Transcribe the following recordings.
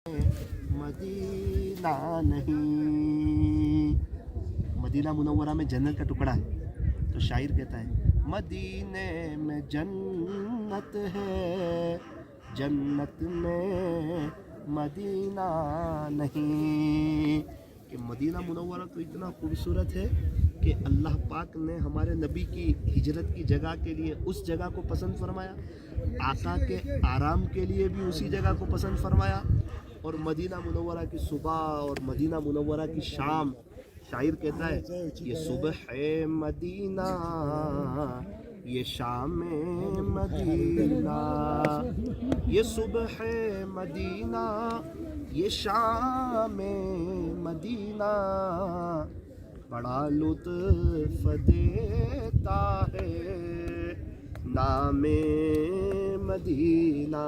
Medina नहीं। Medina Munawwara में जन्नत का टुकड़ा है, तो शायर कहता है मदीने में जन्नत है, जन्नत में मदीना नहीं। कि मदीना मुनव्वरा तो इतना खूबसूरत है कि अल्लाह पाक ने हमारे नबी की हिजरत की जगह के लिए उस जगह को पसंद फरमाया, आका के आराम के लिए भी उसी जगह को पसंद फरमाया। और मदीना मुनव्वरा की सुबह और मदीना मुनव्वरा की शाम, शायर कहता है ये सुबह है मदीना, ये शाम मदीना, ये सुबह है मदीना, ये शाम मदीना, बड़ा लुत्फ देता है नामे मदीना।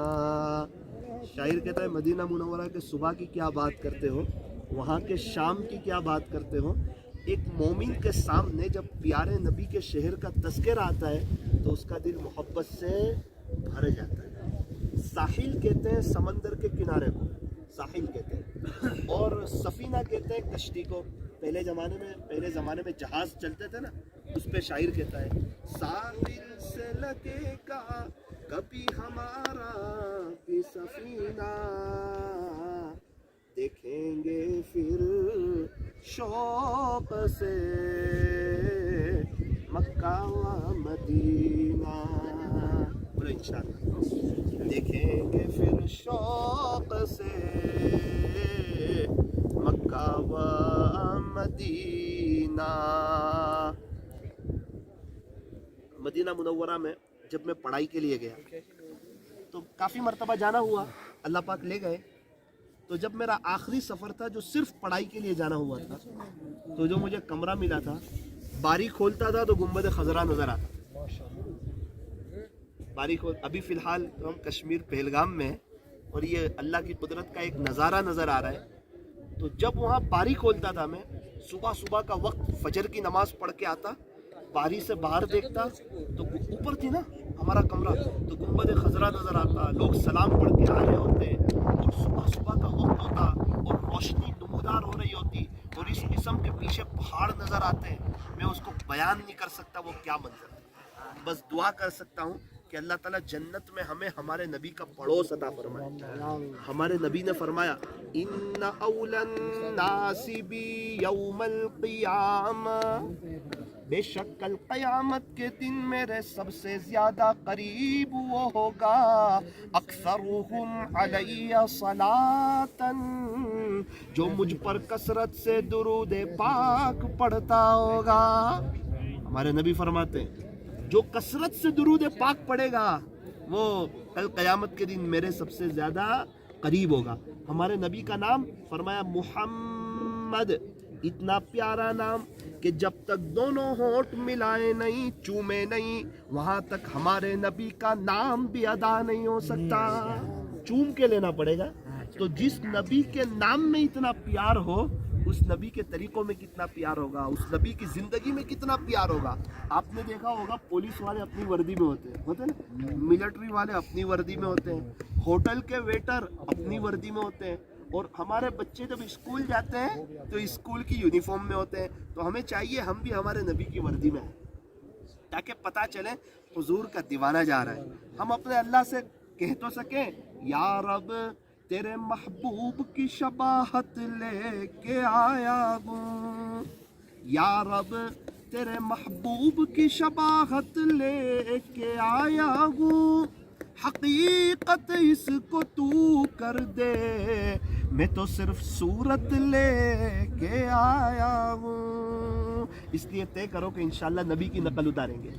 शायर कहता है मदीना मुनव्वरा के सुबह की क्या बात करते हो, वहाँ के शाम की क्या बात करते हो। एक मोमिन के सामने जब प्यारे नबी के शहर का तज़किरा आता है तो उसका दिल मोहब्बत से भर जाता है। साहिल कहते हैं समंदर के किनारे को, साहिल कहते हैं, और सफ़ीना कहते हैं कश्ती को। पहले ज़माने में जहाज़ चलते थे ना, उस पे शायर कहता है साहिल से लगेगा कभी हमारा भी सफ़ीना, देखेंगे फिर शौक़ से मक्का व मदीना। बोलो इंशाअल्लाह। देखेंगे फिर शौक़ से मक्का व मदीना। मदीना मुनव्वरा में जब मैं पढ़ाई के लिए गया तो काफ़ी मरतबा जाना हुआ, अल्लाह पाक ले गए। तो जब मेरा आखिरी सफ़र था जो सिर्फ पढ़ाई के लिए जाना हुआ था, तो जो मुझे कमरा मिला था, बारी खोलता था तो गुंबद खजरा नज़र आता। बारी खोल, अभी फ़िलहाल तो हम कश्मीर पहलगाम में हैं और ये अल्लाह की कुदरत का एक नज़ारा नज़र आ रहा है। तो जब वहाँ बारी खोलता था मैं, सुबह सुबह का वक्त फजर की नमाज़ पढ़ के आता, बारी से बाहर देखता तो ऊपर थी ना हमारा कमरा, तो गुंबद खजरा नज़र आता, लोग सलाम पढ़ के आ रहे होते और सुबह सुबह का वक्त होता और रोशनी नमूदार हो रही होती और इस किस्म के पीछे पहाड़ नज़र आते। मैं उसको बयान नहीं कर सकता वो क्या मंजर है। बस दुआ कर सकता हूँ कि अल्लाह ताला जन्नत में हमें हमारे नबी का पड़ोस अता फरमाए। हमारे नबी ने फरमाया इन्ना औलन नासी बी यौमल क़ियामा, बेशक कल क़यामत के दिन मेरे सबसे ज़्यादा करीब वो होगा अक्सरुहुम अलैया सलातन, जो मुझ पर कसरत से दुरूद पाक पढ़ता होगा। हमारे नबी फरमाते हैं जो कसरत से दुरूद पाक पढ़ेगा वो कल क़यामत के दिन मेरे सबसे ज़्यादा करीब होगा। हमारे नबी का नाम फरमाया मुहम्मद, इतना प्यारा नाम कि जब तक दोनों होंठ मिलाए नहीं, चूमे नहीं, वहाँ तक हमारे नबी का नाम भी अदा नहीं हो सकता। चूम के लेना पड़ेगा। तो जिस नबी के नाम में इतना प्यार हो, उस नबी के तरीक़ों में कितना प्यार होगा, उस नबी की ज़िंदगी में कितना प्यार होगा। आपने देखा होगा पुलिस वाले अपनी वर्दी में होते हैं ना, मिलिट्री वाले अपनी वर्दी में होते हैं, होटल के वेटर अपनी वर्दी में होते हैं, और हमारे बच्चे जब स्कूल जाते हैं तो स्कूल की यूनिफॉर्म में होते हैं। तो हमें चाहिए हम भी हमारे नबी की वर्दी में हैं, ताकि पता चले हुजूर का दीवाना जा रहा है। हम अपने अल्लाह से कह तो सकें या रब तेरे महबूब की शबाहत लेके आया हूँ, या रब तेरे महबूब की शबाहत लेके आया हूँ, हकीकत इसको तू कर दे, मैं तो सिर्फ सूरत लेके आया हूँ। इसलिए तय करो कि इंशाअल्लाह नबी की नकल उतारेंगे।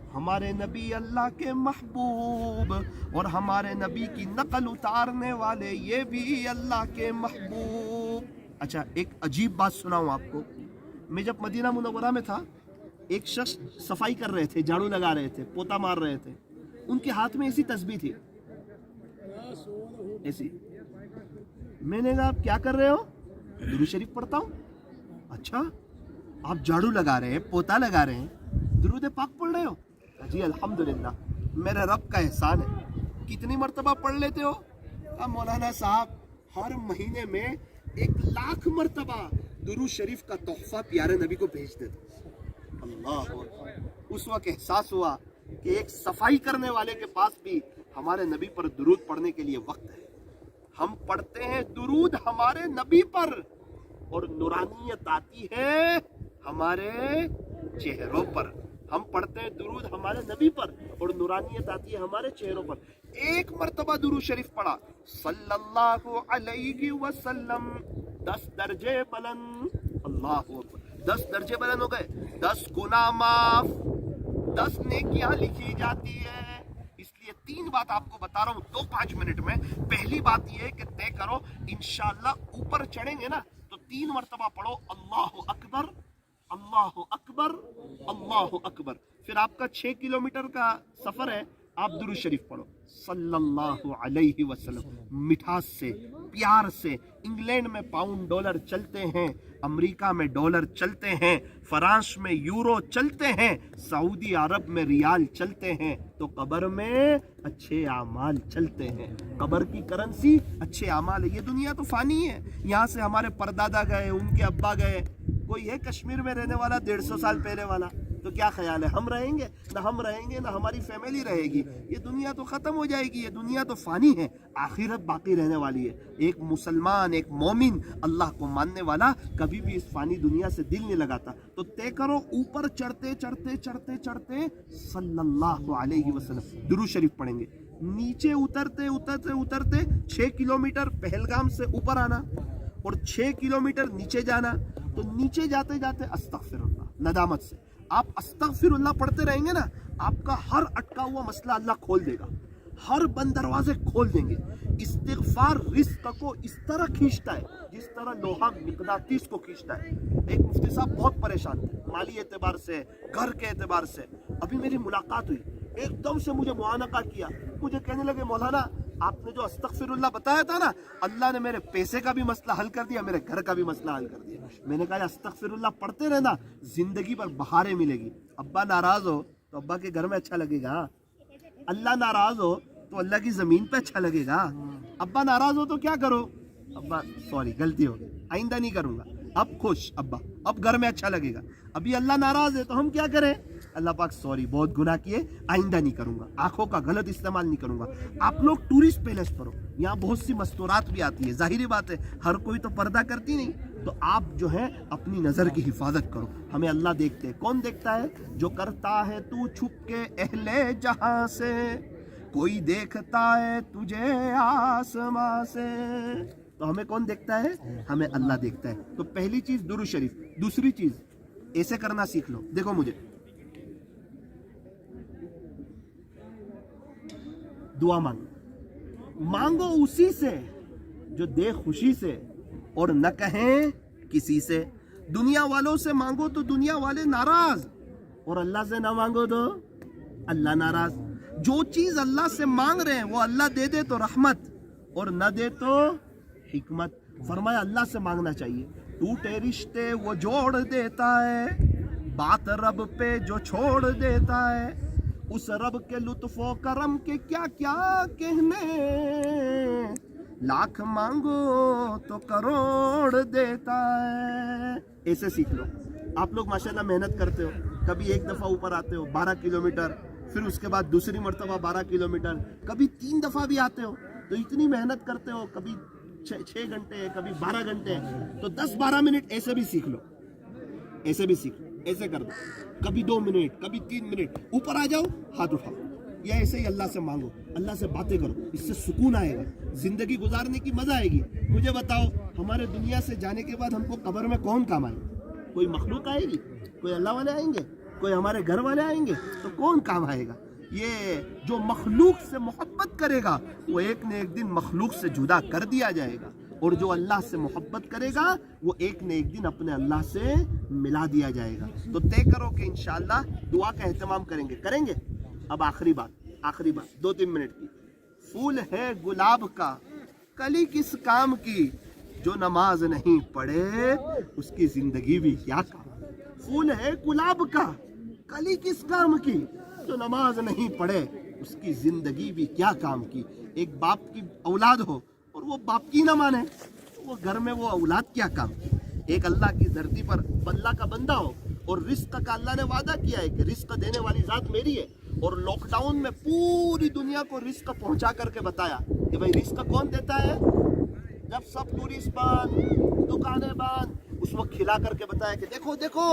हमारे नबी अल्लाह के महबूब और हमारे नबी की नकल उतारने वाले ये भी अल्लाह के महबूब। अच्छा, एक अजीब बात सुनाऊँ आपको। मैं जब मदीना मुनव्वरा में था, एक शख्स सफाई कर रहे थे, झाड़ू लगा रहे थे, पोता मार रहे थे। उनके हाथ में ऐसी तस्बीह थी, ऐसी। मैंने कहा आप क्या कर रहे हो? दुरूद शरीफ पढ़ता हूँ। अच्छा, आप झाड़ू लगा रहे हैं, पोता लगा रहे हैं, दुरूद पाक पढ़ रहे हो? जी अल्हम्दुलिल्लाह, मेरे रब का एहसान है। कितनी मरतबा पढ़ लेते हो? अब मौलाना साहब हर महीने में 1,00,000 मरतबा दुरूद शरीफ का तोहफा प्यारे नबी को भेज देते। अल्लाह, उस वक्त एहसास हुआ कि एक सफाई करने वाले के पास भी हमारे नबी पर दुरूद पढ़ने के लिए वक्त है। हम पढ़ते हैं दुरूद हमारे नबी पर और नूरानियत आती है हमारे चेहरों पर। हम पढ़ते हैं दुरूद हमारे नबी पर और नूरानियत आती है हमारे चेहरों पर। एक मर्तबा दुरूद शरीफ पढ़ा सल्लल्लाहु अलैहि वसल्लम, 10 दर्जे बुलंद। अल्लाह अकबर, 10 दर्जे बुलंद हो गए, 10 गुनाह माफ, 10 नेकियां लिखी जाती है। इसलिए 3 बात आपको बता रहा हूँ 2-5 मिनट में। पहली बात यह है कि तय करो इंशाअल्लाह ऊपर चढ़ेंगे ना तो 3 मर्तबा पढ़ो अल्लाह अकबर, अल्लाह अकबर, अल्लाह अकबर। फिर आपका 6 किलोमीटर का सफर है, आप दुरूद शरीफ पढ़ो सल्लल्लाहु अलैहि वसल्लम, मिठास से, प्यार से। इंग्लैंड में पाउंड डॉलर चलते हैं, अमेरिका में डॉलर चलते हैं, फ्रांस में यूरो चलते हैं, सऊदी अरब में रियाल चलते हैं, तो कब्र में अच्छे आमाल चलते हैं। कब्र की करेंसी अच्छे आमाल है। ये दुनिया तो फानी है, यहाँ से हमारे परदादा गए, उनके अब्बा गए, कोई है कश्मीर में रहने वाला 150 साल पहले वाला, तो क्या ख्याल है हम रहेंगे? ना हम रहेंगे ना हमारी फैमिली रहेगी। ये दुनिया तो ख़त्म हो जाएगी, ये दुनिया तो फ़ानी है, आखिरत बाकी रहने वाली है। एक मुसलमान, एक मोमिन, अल्लाह को मानने वाला कभी भी इस फ़ानी दुनिया से दिल नहीं लगाता। तो तय करो ऊपर चढ़ते चढ़ते चढ़ते चढ़ते सल्लल्लाहु अलैहि वसल्लम दुरूद शरीफ पढ़ेंगे। नीचे उतरते उतरते उतरते 6 किलोमीटर पहलगाम से ऊपर आना और 6 किलोमीटर नीचे जाना। तो नीचे जाते जाते अस्तगफिरुल्लाह, नदामत से आप अस्तगफिरुल्लाह पढ़ते रहेंगे ना, आपका हर अटका हुआ मसला अल्लाह खोल देगा, हर बंद दरवाजे खोल देंगे। इस्तिगफार रिस्क को इस तरह खींचता है जिस तरह लोहा मिकनातीस को खींचता है। एक मुफ्ती साहब बहुत परेशान थे माली एतबार से, घर के एतबार से। अभी मेरी मुलाकात हुई, एकदम से मुझे मुआनका किया, मुझे कहने लगे मौलाना आपने जो अस्तगफिरुल्लाह बताया था ना, अल्लाह ने मेरे पैसे का भी मसला हल कर दिया, मेरे घर का भी मसला हल कर दिया। मैंने कहा अस्तगफिरुल्लाह पढ़ते रहना, जिंदगी पर बहारें मिलेगी। अब्बा नाराज हो तो अब्बा के घर में अच्छा लगेगा, अल्लाह नाराज हो तो अल्लाह की जमीन पे अच्छा लगेगा। अब्बा नाराज हो तो क्या करो, अब्बा सॉरी गलती हो गई, आइंदा नहीं करूंगा, अब खुश अब्बा, अब घर में अच्छा लगेगा। अभी अल्लाह नाराज है तो हम क्या करें, अल्लाह पाक सॉरी बहुत गुनाह किए, आइंदा नहीं करूंगा, आंखों का गलत इस्तेमाल नहीं करूंगा। आप लोग टूरिस्ट पैलेस पढ़ो, यहाँ बहुत सी मस्तूरात भी आती है, जाहिर बात है हर कोई तो पर्दा करती नहीं, तो आप जो है अपनी नज़र की हिफाजत करो। हमें अल्लाह देखते हैं, कौन देखता है? जो करता है तू छुप के अहले जहां से, कोई देखता है तुझे आसमां से। तो हमें कौन देखता है? हमें अल्लाह देखता है। तो पहली चीज दुरूद शरीफ। दूसरी चीज ऐसे करना सीख लो, देखो मुझे दुआ मांगो उसी से जो दे खुशी से और न कहें किसी से। दुनिया वालों से मांगो तो दुनिया वाले नाराज, और अल्लाह से ना मांगो तो अल्लाह नाराज। जो चीज अल्लाह से मांग रहे हैं वो अल्लाह दे दे तो रहमत, और न दे तो हिकमत। फरमाया अल्लाह से मांगना चाहिए। टूटे रिश्ते वो जोड़ देता है, बात रब पे जो छोड़ देता है, उस रब के लुत्फो करम के क्या क्या कहने, लाख मांगो तो करोड़ देता है। ऐसे सीख लो। आप लोग माशाल्लाह मेहनत करते हो, कभी एक दफ़ा ऊपर आते हो 12 किलोमीटर, फिर उसके बाद दूसरी मर्तबा 12 किलोमीटर, कभी 3 दफ़ा भी आते हो। तो इतनी मेहनत करते हो, कभी 6 घंटे, कभी 12 घंटे, तो 10-12 मिनट ऐसे भी सीख लो, ऐसे भी सीख लो। ऐसे कर दो, कभी 2 मिनट, कभी 3 मिनट, ऊपर आ जाओ हाथ उठाओ, या ऐसे ही अल्लाह से मांगो, अल्लाह से बातें करो, इससे सुकून आएगा, जिंदगी गुजारने की मजा आएगी। मुझे बताओ हमारे दुनिया से जाने के बाद हमको कब्र में कौन काम आएगा? कोई मखलूक आएगी? कोई अल्लाह वाले आएंगे? कोई हमारे घर वाले आएंगे? तो कौन काम आएगा? ये जो मखलूक से मोहब्बत करेगा वो एक न एक दिन मखलूक से जुदा कर दिया जाएगा, और जो अल्लाह से मोहब्बत करेगा वो एक न एक दिन अपने अल्लाह से मिला दिया जाएगा। तो तय करो कि इंशाअल्लाह दुआ का एहतमाम करेंगे। अब आखिरी बात 2-3 मिनट की। फूल है गुलाब का कली किस काम की, जो नमाज नहीं पढ़े उसकी जिंदगी भी क्या काम। फूल है गुलाब का कली किस काम की, जो नमाज नहीं पढ़े उसकी जिंदगी भी क्या काम की। एक बाप की औलाद हो और वो बाप की ना माने तो वो घर में वो औलाद क्या काम। एक अल्लाह की धरती पर अल्लाह का बंदा हो और रिस्क का अल्लाह ने वादा किया है कि रिस्क देने वाली जात मेरी है, और लॉकडाउन में पूरी दुनिया को रिस्क पहुंचा करके बताया कि भाई रिस्क कौन देता है। जब सब टूरिस्ट बंद, दुकानें बंद, उस वक्त खिला करके बताया कि देखो देखो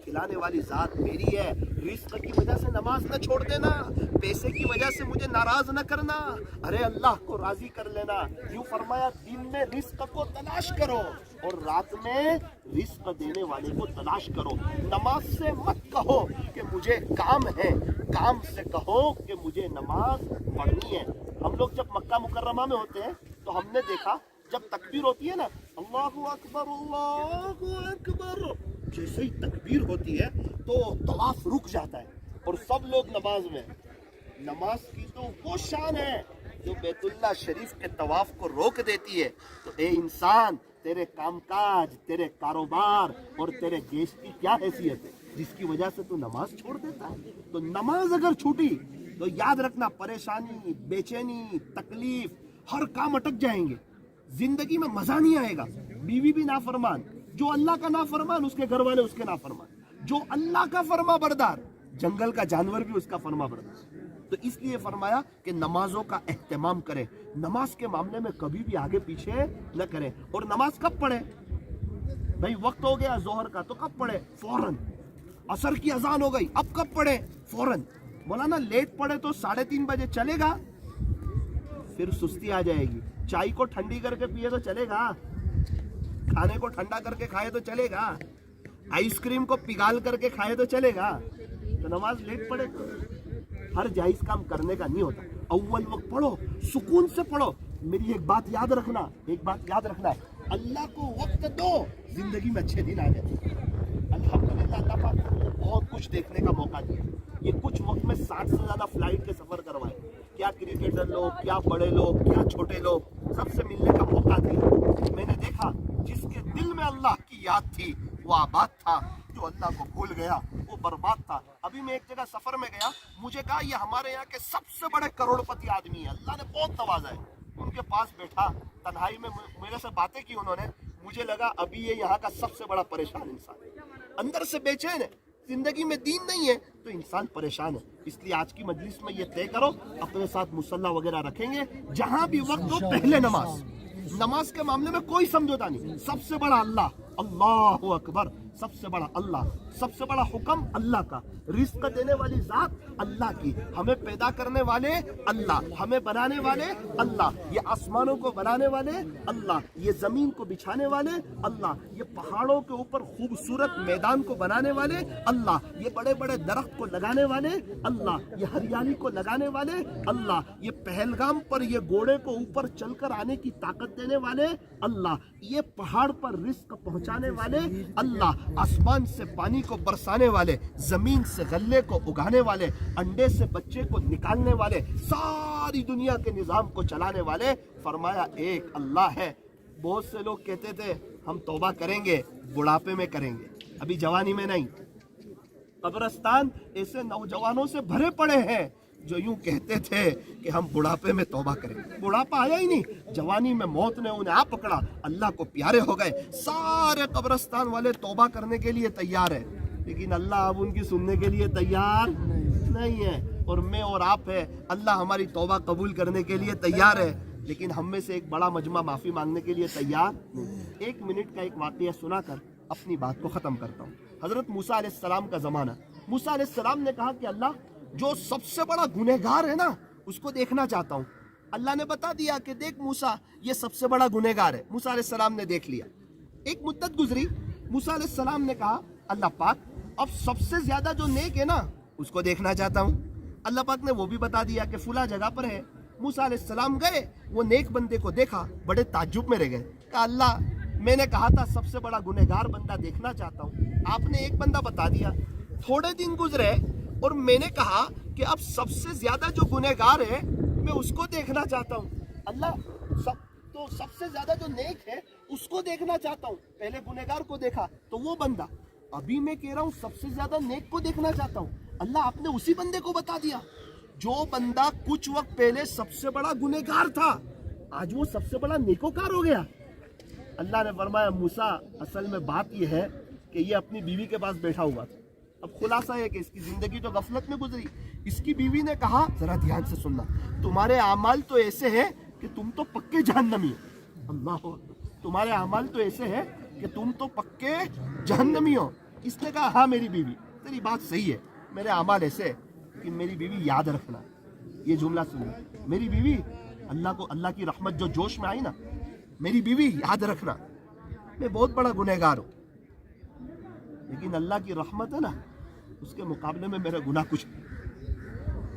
खिलाने वाली जात मेरी है। रिस्क की वजह से नमाज न छोड़ देना, पैसे की वजह से मुझे नाराज न करना, अरे अल्लाह को राजी कर लेना। यूं फरमाया दिन में रिस्क को तलाश करो और रात में रिस्क देने वाले को तलाश करो। नमाज से मत कहो कि मुझे काम है, काम से कहो कि मुझे नमाज पढ़नी है। हम लोग जब मक्का मुकर्रमा में होते हैं तो हमने देखा जब तकबीर होती है ना, अल्लाहु अकबर अल्लाहु अकबर, जैसे ही तकबीर होती है तो तवाफ रुक जाता है और सब लोग नमाज में। नमाज की तो वो शान है जो बैतुल्लाह शरीफ के तवाफ को रोक देती है। तो ए इंसान, तेरे कामकाज, तेरे कारोबार और तेरे देश की क्या हैसियत है जिसकी वजह से तू नमाज छोड़ देता है। तो नमाज अगर छूटी तो याद रखना परेशानी, बेचैनी, तकलीफ, हर काम अटक जाएंगे, जिंदगी में मजा नहीं आएगा। बीवी भी नाफरमान, जो अल्लाह का नाफरमान उसके घर वाले उसके नाफरमान, जो अल्लाह का फरमा बरदार जंगल का जानवर भी उसका फरमा बरदार। तो इसलिए फरमाया कि नमाजों का एहतमाम करें, नमाज के मामले में कभी भी आगे पीछे न करें। और नमाज कब पढ़े भाई, वक्त हो गया जोहर का तो कब पढ़े, फौरन। असर की अजान हो गई, अब कब पढ़े, फौरन। मौलाना लेट पढ़े तो 3:30 बजे चलेगा, फिर सुस्ती आ जाएगी। चाय को ठंडी करके पिए तो चलेगा, खाने को ठंडा करके खाए तो चलेगा, आइसक्रीम को पिघाल करके खाए तो चलेगा। तो नमाज लेट पढ़े तो हर जायज काम करने का नहीं होता। अव्वल वक्त पढ़ो, सुकून से पढ़ो। मेरी एक बात याद रखना, एक बात याद रखना, अल्लाह को वक्त दो, जिंदगी में अच्छे दिन आ जाते। अल्हम्दुलिल्लाह अल्लाह पाक ने बहुत कुछ देखने का मौका दिया। ये कुछ वक्त में 60 से ज्यादा फ्लाइट के सफर करवाए। क्या क्रिकेटर लोग, क्या बड़े लोग, क्या छोटे लोग, सबसे मिलने का मौका दिया। मैंने देखा जिसके दिल में अल्लाह की याद थी वो आबाद था, जो अल्लाह को भूल गया वो बर्बाद था। अभी मैं एक जगह सफर में गया, मुझे कहा ये हमारे यहाँ के सबसे बड़े करोड़पति आदमी है, अल्लाह ने बहुत नवाजा है। उनके पास बैठा, तन्हाई में मेरे से बातें की उन्होंने, मुझे लगा अभी ये यहाँ का सबसे बड़ा परेशान इंसान है, अंदर से बेचैन है, जिंदगी में दीन नहीं है तो इंसान परेशान है। इसलिए आज की मजलिस में ये तय करो, अपने साथ मुसल्ला वगैरह रखेंगे, जहां भी वक्त हो पहले नमाज। नमाज के मामले में कोई समझौता नहीं। सबसे बड़ा अल्लाह, अल्लाहु अकबर, सबसे बड़ा अल्लाह, सबसे बड़ा हुक्म अल्लाह का, रिस्क देने वाली जात अल्लाह की, हमें पैदा करने वाले अल्लाह, हमें बनाने वाले अल्लाह, ये आसमानों को बनाने वाले अल्लाह, ये जमीन को बिछाने वाले अल्लाह, ये पहाड़ों के ऊपर खूबसूरत मैदान को बनाने वाले अल्लाह, ये बड़े बड़े दरख्त को लगाने वाले अल्लाह, ये हरियाली को लगाने वाले अल्लाह, ये पहलगाम पर ये घोड़े को ऊपर चलकर आने की ताकत देने वाले अल्लाह, ये पहाड़ पर रिस्क पहुंचाने वाले अल्लाह, आसमान से पानी को बरसाने वाले, जमीन से गल्ले को उगाने वाले, अंडे से बच्चे को निकालने वाले, सारी दुनिया के निजाम को चलाने वाले। फरमाया एक अल्लाह है। बहुत से लोग कहते थे हम तौबा करेंगे, बुढ़ापे में करेंगे, अभी जवानी में नहीं। कब्रिस्तान ऐसे नौजवानों से भरे पड़े हैं जो यूं कहते थे कि हम बुढ़ापे में तौबा करेंगे। बुढ़ापा आया ही नहीं, जवानी में मौत ने उन्हें आ पकड़ा, अल्लाह को प्यारे हो गए। सारे कब्रिस्तान वाले तौबा करने के लिए तैयार है, लेकिन अल्लाह अब उनकी सुनने के लिए तैयार नहीं है। और मैं और आप है, अल्लाह हमारी तौबा कबूल करने के लिए तैयार है, लेकिन हम में से एक बड़ा मजमा माफ़ी मांगने के लिए तैयार नहीं। 1 मिनट का एक वाक़या सुनाकर अपनी बात को ख़त्म करता हूँ। हज़रत मूसा अलैहिस्सलाम का ज़माना, मूसा अलैहिस्सलाम ने कहा कि अल्लाह जो सबसे बड़ा गुनहगार है ना उसको देखना चाहता हूँ। अल्लाह ने बता दिया कि देख मूसा ये सबसे बड़ा गुनहगार है। मूसा अलैहिस्सलाम ने देख लिया। एक मुद्दत गुजरी, मूसा अलैहिस्सलाम ने कहा अल्लाह पाक अब सबसे ज्यादा जो नेक है ना उसको देखना चाहता हूँ। अल्लाह पाक ने वो भी बता दिया कि फुला जगह पर है। मूसा अलैहिस्सलाम गए, वो नेक बंदे को देखा, बड़े ताज्जुब में रह गए। कहा अल्लाह मैंने कहा था सबसे बड़ा गुनहगार बंदा देखना चाहता हूँ, आपने एक बंदा बता दिया। थोड़े दिन गुजरे और मैंने कहा कि अब सबसे ज्यादा जो गुनहगार है मैं उसको देखना चाहता हूँ। अल्लाह सबसे ज्यादा जो नेक है उसको देखना चाहता हूँ। पहले गुनहगार को देखा तो वो बंदा, अभी मैं कह रहा हूँ सबसे ज्यादा नेक को देखना चाहता हूँ। अल्लाह आपने उसी बंदे को बता दिया जो बंदा कुछ वक्त पहले सबसे बड़ा गुनहगार था। आज वो सबसे बड़ा नेकोकार हो गया। अल्लाह ने फरमाया मूसा असल में बात यह है कि ये अपनी बीवी के पास बैठा हुआ था। अब खुलासा है कि इसकी जिंदगी तो गफलत में गुजरी। इसकी बीवी ने कहा जरा ध्यान से सुनना, तुम्हारे अमाल तो ऐसे हैं कि तुम तो पक्के जहन्नमी हो। अल्लाह, तुम्हारे अमाल तो ऐसे हैं कि तुम तो पक्के जहन्नमी हो। इसने कहा हाँ मेरी बीवी, तेरी बात सही है, मेरे अमाल ऐसे है कि मेरी बीवी याद रखना, ये जुमला सुनो, मेरी बीवी अल्लाह की रहमत जो जोश में आई ना, मेरी बीवी याद रखना मैं बहुत बड़ा गुनहगार हूँ, लेकिन अल्लाह की रहमत है ना उसके मुकाबले में मेरा गुनाह कुछ नहीं।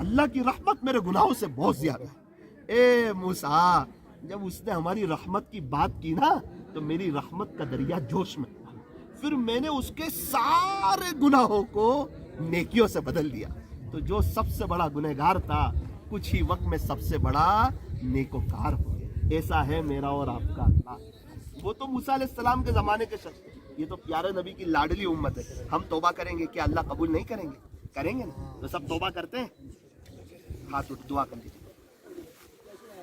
अल्लाह की रहमत मेरे गुनाहों से बहुत ज्यादा है। ए मूसा, जब उसने हमारी रहमत की बात की ना तो मेरी रहमत का दरिया जोश में, फिर मैंने उसके सारे गुनाहों को नेकियों से बदल दिया। तो जो सबसे बड़ा गुनहगार था कुछ ही वक्त में सबसे बड़ा नेकोकार हो गया। ऐसा है मेरा और आपका अल्लाह। वो तो मूसा अलैहिस्सलाम के ज़माने के शख्स, ये तो प्यारे नबी की लाडली उम्मत है। हम तौबा करेंगे क्या अल्लाह कबूल नहीं करेंगे? करेंगे ना। तो सब तौबा करते हैं, हाथ उठ दुआ कर लीजिए।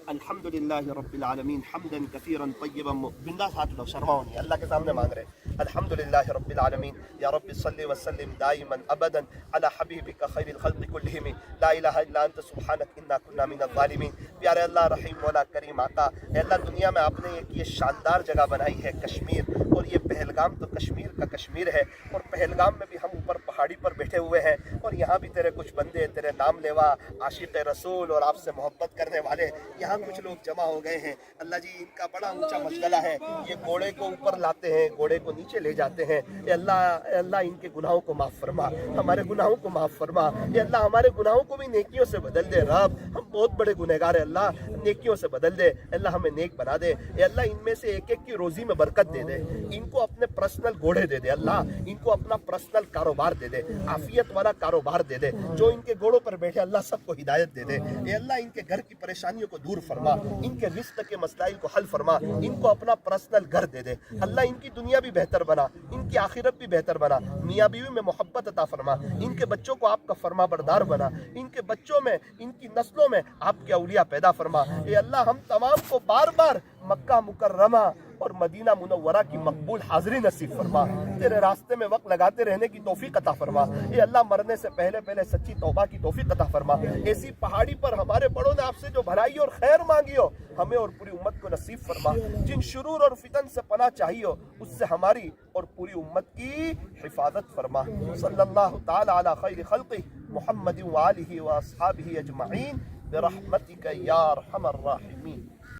अल्हम्दुलिल्लाहि रब्बिल आलमीन हम्दन कसीरन तय्यबन, बिंदास हाथ उठाओ, शर्माओ नहीं, अल्लाह के सामने मांग रहे हैं। अल्हम्दुलिल्लाहि रब्बिल आलमीन या रब्बि सल्लि व सल्लिम दाइमन अबदन अला हबीबिका खैरिल खल्क़ि कुल्लिहिम ला इलाहा इल्ला अंत सुब्हानक इन्ना कुन्ना मिनज़ ज़ालिमीन। प्यारे अल्लाह, रहीम मौला करीम आका, अल्लाह दुनिया में आपने एक ये शानदार जगह बनाई है कश्मीर, और ये पहलगाम तो कश्मीर का कश्मीर है, और पहलगाम में भी हम ऊपर पहाड़ी पर बैठे हुए हैं, और यहाँ भी तेरे कुछ बंदे तेरे नाम लेवा आशिक़ रसूल और आपसे मोहब्बत करने वाले यहाँ कुछ लोग जमा हो गए हैं। अल्लाह जी, इनका बड़ा ऊंचा मशगला है, ये घोड़े को ऊपर लाते हैं, घोड़े को नीचे ले जाते हैं। अल्लाह इनके गुनाहों को माफ़ फरमा, हमारे गुनाहों को माफ़ फरमा। अल्लाह हमारे गुनाहों को भी नेकियों से बदल दे। रब, हम बहुत बड़े गुनहगार हैं, अल्लाह नेकियों से बदल दे। अल्लाह हमें नेक बना दे। अल्लाह इनमें से एक एक की रोजी में बरकत दे दे, इनको अपने पर्सनल घोड़े दे दे, अल्लाह इनको अपना पर्सनल कारोबार दे दे, आफियत वाला कारोबार दे दे। जो इनके घोड़ों पर बैठे अल्लाह सबको हिदायत दे दे। अल्लाह इनके घर की परेशानियों को दूर फरमा, इनके रिस्क के मसाइल को हल फरमा, इनको अपना पर्सनल घर दे दे। अल्लाह इनकी दुनिया भी बेहतर बना, इनकी आखिरत भी बेहतर बना, मियाँ बीवी में मोहब्बत अता फरमा, इनके बच्चों को आपका फरमा बरदार बना, इनके बच्चों में, इनकी नस्लों में आपके औलिया पैदा फरमा। ये अल्लाह हम तमाम को बार बार मक्का मुकर्रमा और मदीना मुनव्वरा की मकबूल हाज़िरी नसीब फरमा। तेरे रास्ते में वक्त लगाते रहने की तौफीक अता फरमा। ये अल्लाह मरने से पहले पहले सच्ची तौबा की तौफीक अता फरमा। ऐसी पहाड़ी पर हमारे बड़ों ने आपसे जो भलाई और खैर मांगी हो, हमें और पूरी उम्मत को नसीब फरमा। जिन शुरूर और फितन से पनाह चाहिए हो, उससे हमारी और पूरी उम्मत की हिफाजत फरमा। सल्लल्लाहु तआला अला खैरि खल्क़ि मुहम्मद व आलिहि व अस्हाबिहि अजमईन बिरहमतिका या अरहमर राहिमीन।